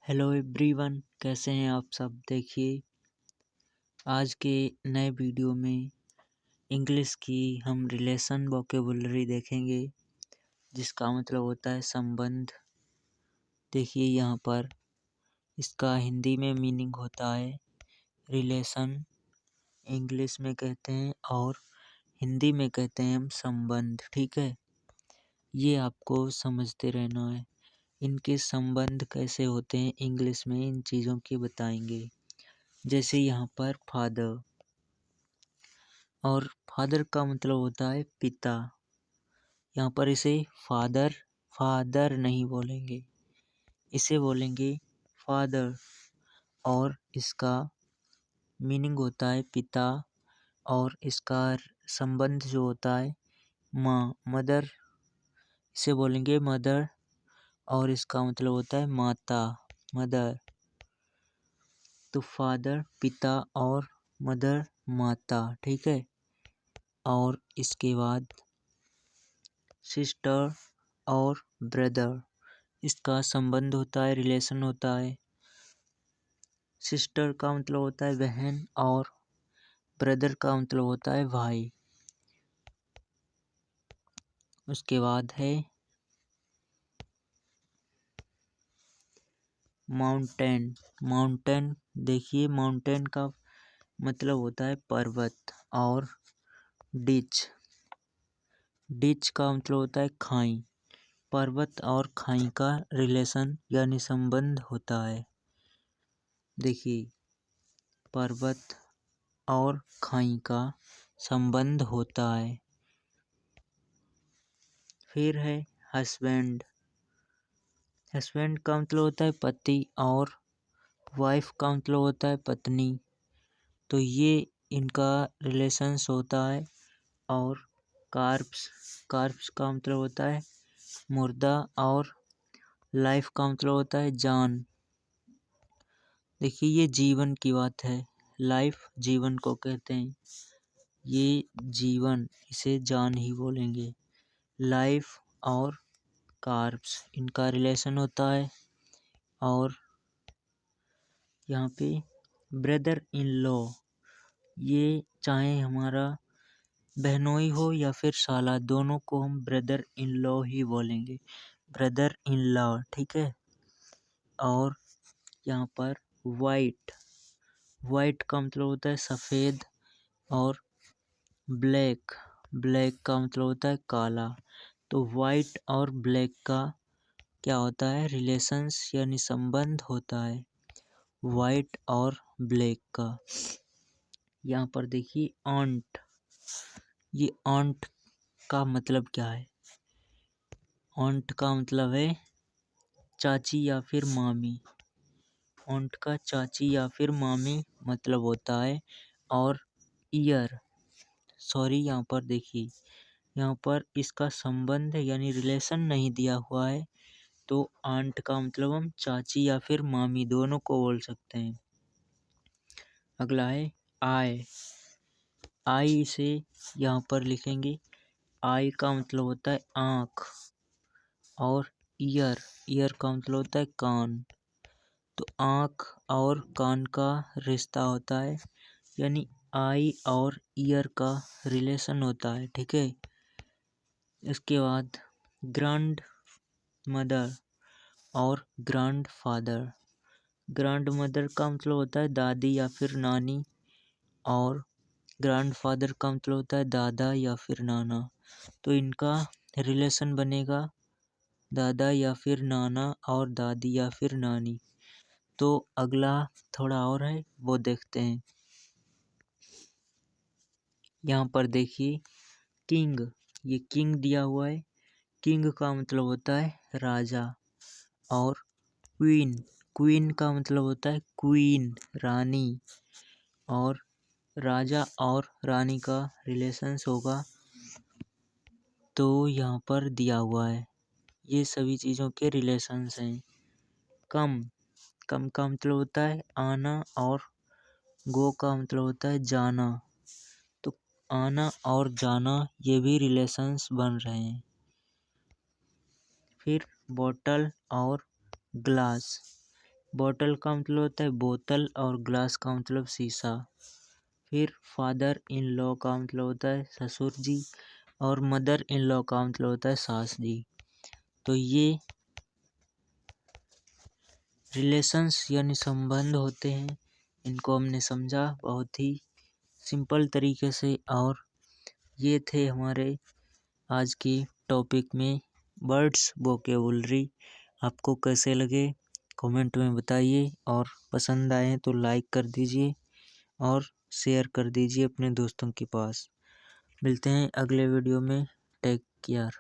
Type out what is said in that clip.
Hello everyone, कैसे हैं आप सब। देखिए, आज के नए वीडियो में इंग्लिश की हम रिलेशन वोकेबुलरी देखेंगे, जिसका मतलब होता है संबंध। देखिए यहाँ पर इसका हिंदी में मीनिंग होता है रिलेशन, इंग्लिश में कहते हैं और हिंदी में कहते हैं हम संबंध। ठीक है, ये आपको समझते रहना है। इनके संबंध कैसे होते हैं इंग्लिश में, इन चीज़ों की बताएंगे। जैसे यहाँ पर फादर, और फादर का मतलब होता है पिता। यहाँ पर इसे फादर फादर नहीं बोलेंगे, इसे बोलेंगे फादर। और इसका मीनिंग होता है पिता, और इसका संबंध जो होता है माँ, मदर, इसे बोलेंगे मदर। और इसका मतलब होता है माता, मदर। तो फादर पिता और मदर माता। ठीक है, और इसके बाद सिस्टर और ब्रदर, इसका संबंध होता है, रिलेशन होता है। सिस्टर का मतलब होता है बहन, और ब्रदर का मतलब होता है भाई। उसके बाद है माउंटेन। माउंटेन, देखिए माउंटेन का मतलब होता है पर्वत। और डिच, डिच का मतलब होता है खाई। पर्वत और खाई का रिलेशन यानी संबंध होता है। देखिए, पर्वत और खाई का संबंध होता है। फिर है हस्बैंड। हस्बैंड का मतलब होता है पति, और वाइफ का मतलब होता है पत्नी। तो ये इनका रिलेशंस होता है। और कार्प्स, कार्प्स का मतलब होता है मुर्दा, और लाइफ का मतलब होता है जान। देखिए, ये जीवन की बात है। लाइफ जीवन को कहते हैं, ये जीवन, इसे जान ही बोलेंगे। लाइफ और कार्ब्स, इनका रिलेशन होता है। और यहाँ पे ब्रदर इन लॉ, ये चाहे हमारा बहनोई हो या फिर साला, दोनों को हम ब्रदर इन लॉ ही बोलेंगे, ब्रदर इन लॉ। ठीक है, और यहाँ पर वाइट, वाइट का मतलब होता है सफ़ेद। और ब्लैक, ब्लैक का मतलब होता है काला। तो वाइट और ब्लैक का क्या होता है, रिलेशंस यानी संबंध होता है वाइट और ब्लैक का। यहाँ पर देखिए ऑन्ट, ये ऑन्ट का मतलब क्या है। ऑन्ट का मतलब है चाची या फिर मामी। ऑन्ट का चाची या फिर मामी मतलब होता है। और ईयर, सॉरी, यहाँ पर देखिए, यहाँ पर इसका संबंध यानी रिलेशन नहीं दिया हुआ है। तो आंट का मतलब हम चाची या फिर मामी दोनों को बोल सकते हैं। अगला है आई। आई से यहाँ पर लिखेंगे, आई का मतलब होता है आँख। और ईयर, ईयर का मतलब होता है कान। तो आँख और कान का रिश्ता होता है, यानी आई और ईयर का रिलेशन होता है। ठीक है, इसके बाद ग्रैंड मदर और ग्रैंड फादर। ग्रैंड मदर का मतलब होता है दादी या फिर नानी, और ग्रैंड फादर का मतलब होता है दादा या फिर नाना। तो इनका रिलेशन बनेगा दादा या फिर नाना, और दादी या फिर नानी। तो अगला थोड़ा और है, वो देखते हैं। यहाँ पर देखिए किंग, ये किंग दिया हुआ है। किंग का मतलब होता है राजा। और क्वीन, क्वीन का मतलब होता है क्वीन, रानी। और राजा और रानी का रिलेशंस होगा, तो यहाँ पर दिया हुआ है। ये सभी चीज़ों के रिलेशंस हैं। कम, कम का मतलब होता है आना, और गो का मतलब होता है जाना। तो आना और जाना, ये भी रिलेशंस बन रहे हैं। फिर बॉटल और ग्लास, बॉटल का मतलब होता है बोतल और ग्लास का मतलब शीशा। फिर फादर इन लॉ का मतलब होता है ससुर जी और मदर इन लॉ का मतलब होता है सास जी। तो ये रिलेशंस यानी संबंध होते हैं, इनको हमने समझा बहुत ही सिंपल तरीके से। और ये थे हमारे आज की टॉपिक में वर्ड्स वोकेबुलरी। आपको कैसे लगे कमेंट में बताइए, और पसंद आए तो लाइक कर दीजिए और शेयर कर दीजिए अपने दोस्तों के पास। मिलते हैं अगले वीडियो में। Take care.